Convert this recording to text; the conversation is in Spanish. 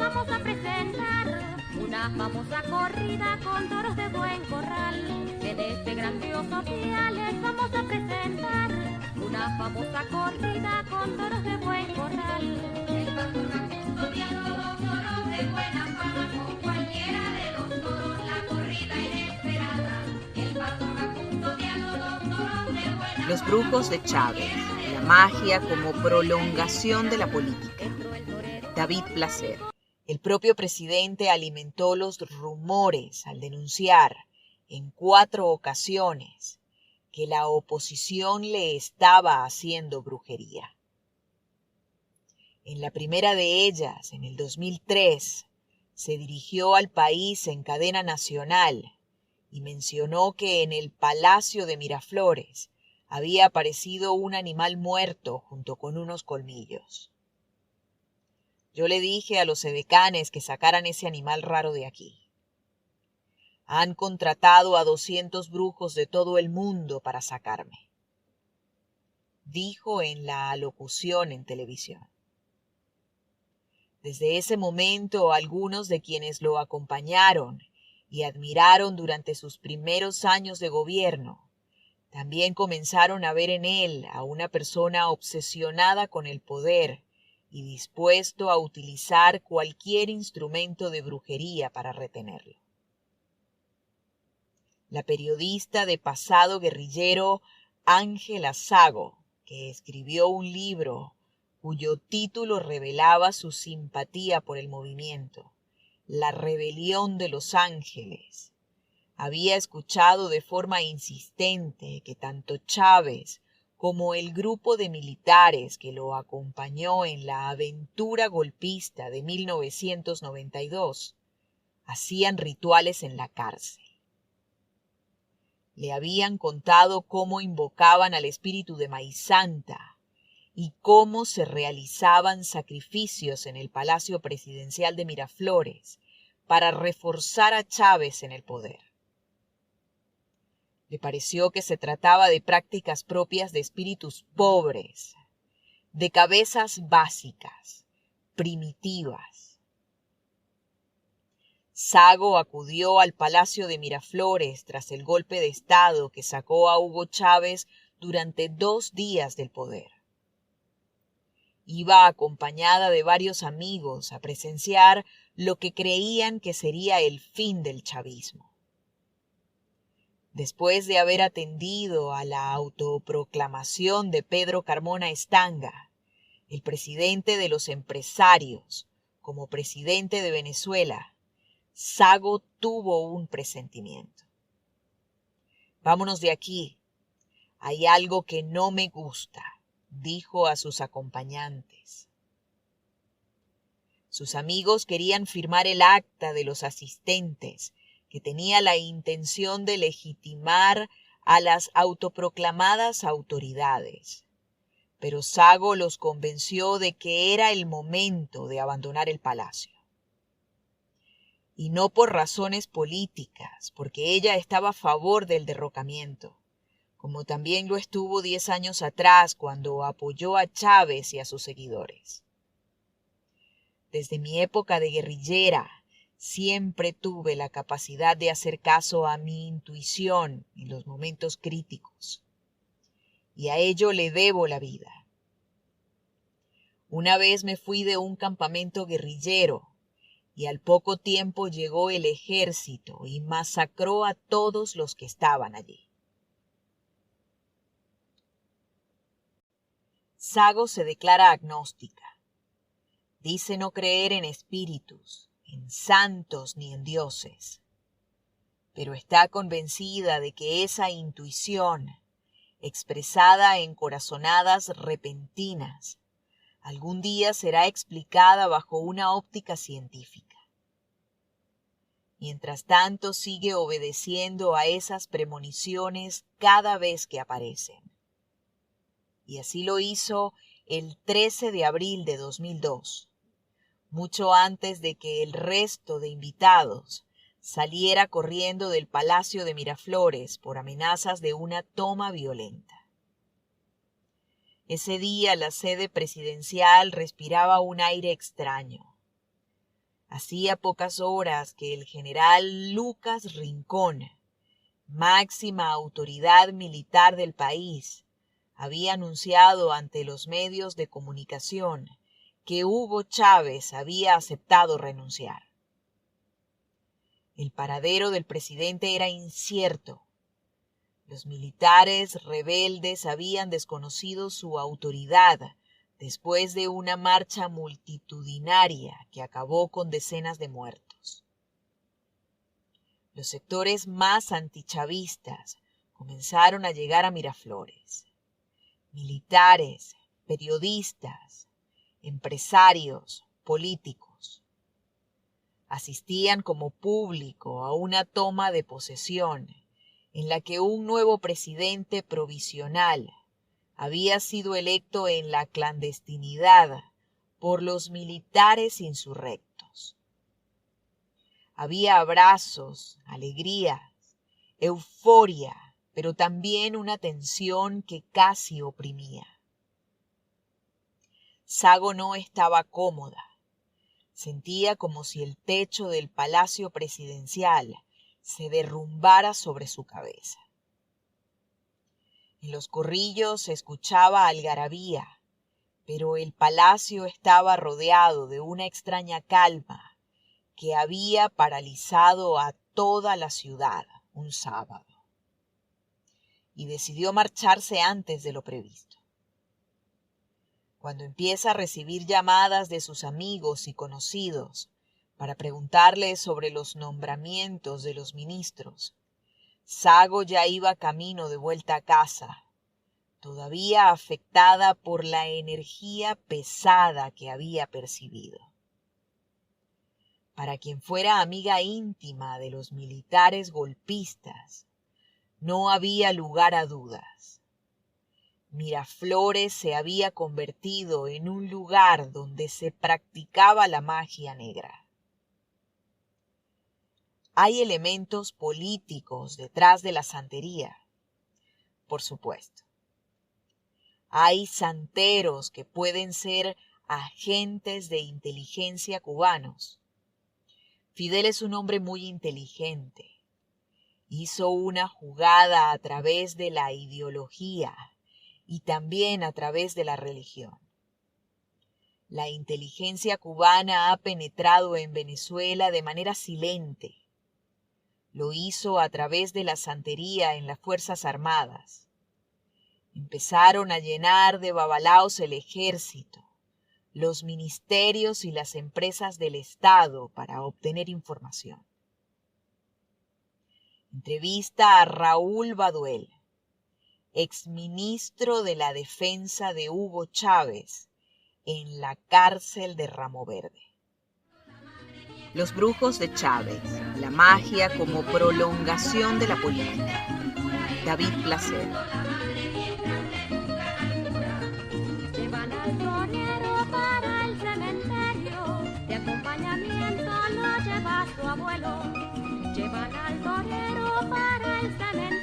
vamos a presentar una famosa corrida con toros de buen corral. En este grandioso día les vamos a presentar una famosa corrida con toros de buen corral. El pastor va custodiando dos toros de buena fama, con cualquiera de los toros la corrida inesperada. El pastor va custodiando dos toros de buena fama. Los brujos de Chávez, la magia como prolongación de la política. David Placer. El propio presidente alimentó los rumores al denunciar en 4 ocasiones que la oposición le estaba haciendo brujería. En la primera de ellas, en el 2003, se dirigió al país en cadena nacional y mencionó que en el Palacio de Miraflores había aparecido un animal muerto junto con unos colmillos. Yo le dije a los edecanes que sacaran ese animal raro de aquí. Han contratado a 200 brujos de todo el mundo para sacarme, dijo en la alocución en televisión. Desde ese momento, algunos de quienes lo acompañaron y admiraron durante sus primeros años de gobierno, también comenzaron a ver en él a una persona obsesionada con el poder y dispuesto a utilizar cualquier instrumento de brujería para retenerlo. La periodista de pasado guerrillero Ángela Sago, que escribió un libro cuyo título revelaba su simpatía por el movimiento, La Rebelión de los Ángeles, había escuchado de forma insistente que tanto Chávez como el grupo de militares que lo acompañó en la aventura golpista de 1992 hacían rituales en la cárcel. Le habían contado cómo invocaban al espíritu de Maíz Santa y cómo se realizaban sacrificios en el Palacio Presidencial de Miraflores para reforzar a Chávez en el poder. Le pareció que se trataba de prácticas propias de espíritus pobres, de cabezas básicas, primitivas. Sago acudió al Palacio de Miraflores tras el golpe de Estado que sacó a Hugo Chávez durante 2 días del poder. Iba acompañada de varios amigos a presenciar lo que creían que sería el fin del chavismo. Después de haber atendido a la autoproclamación de Pedro Carmona Estanga, el presidente de los empresarios, como presidente de Venezuela, Sago tuvo un presentimiento. Vámonos de aquí. Hay algo que no me gusta, dijo a sus acompañantes. Sus amigos querían firmar el acta de los asistentes, que tenía la intención de legitimar a las autoproclamadas autoridades. Pero Sago los convenció de que era el momento de abandonar el palacio. Y no por razones políticas, porque ella estaba a favor del derrocamiento, como también lo estuvo 10 años atrás cuando apoyó a Chávez y a sus seguidores. Desde mi época de guerrillera, siempre tuve la capacidad de hacer caso a mi intuición en los momentos críticos, y a ello le debo la vida. Una vez me fui de un campamento guerrillero, y al poco tiempo llegó el ejército y masacró a todos los que estaban allí. Sago se declara agnóstica. Dice no creer en espíritus, en santos ni en dioses, pero está convencida de que esa intuición, expresada en corazonadas repentinas, algún día será explicada bajo una óptica científica. Mientras tanto sigue obedeciendo a esas premoniciones cada vez que aparecen. Y así lo hizo el 13 de abril de 2002, mucho antes de que el resto de invitados saliera corriendo del Palacio de Miraflores por amenazas de una toma violenta. Ese día la sede presidencial respiraba un aire extraño. Hacía pocas horas que el general Lucas Rincón, máxima autoridad militar del país, había anunciado ante los medios de comunicación que Hugo Chávez había aceptado renunciar. El paradero del presidente era incierto. Los militares rebeldes habían desconocido su autoridad después de una marcha multitudinaria que acabó con decenas de muertos. Los sectores más antichavistas comenzaron a llegar a Miraflores. Militares, periodistas, empresarios, políticos. Asistían como público a una toma de posesión en la que un nuevo presidente provisional había sido electo en la clandestinidad por los militares insurrectos. Había abrazos, alegrías, euforia, pero también una tensión que casi oprimía. Sago no estaba cómoda. Sentía como si el techo del palacio presidencial se derrumbara sobre su cabeza. En los corrillos se escuchaba algarabía, pero el palacio estaba rodeado de una extraña calma que había paralizado a toda la ciudad un sábado. Y decidió marcharse antes de lo previsto. Cuando empieza a recibir llamadas de sus amigos y conocidos para preguntarle sobre los nombramientos de los ministros, Sago ya iba camino de vuelta a casa, todavía afectada por la energía pesada que había percibido. Para quien fuera amiga íntima de los militares golpistas, no había lugar a dudas. Miraflores se había convertido en un lugar donde se practicaba la magia negra. Hay elementos políticos detrás de la santería, por supuesto. Hay santeros que pueden ser agentes de inteligencia cubanos. Fidel es un hombre muy inteligente. Hizo una jugada a través de la ideología y también a través de la religión. La inteligencia cubana ha penetrado en Venezuela de manera silente. Lo hizo a través de la santería en las Fuerzas Armadas. Empezaron a llenar de babalaos el ejército, los ministerios y las empresas del Estado para obtener información. Entrevista a Raúl Baduel, exministro de la Defensa de Hugo Chávez, en la cárcel de Ramo Verde. Los brujos de Chávez, la magia como prolongación de la política. David Placer. Llevan al torero para el cementerio, de acompañamiento lo lleva su abuelo. Llevan al torero para el cementerio.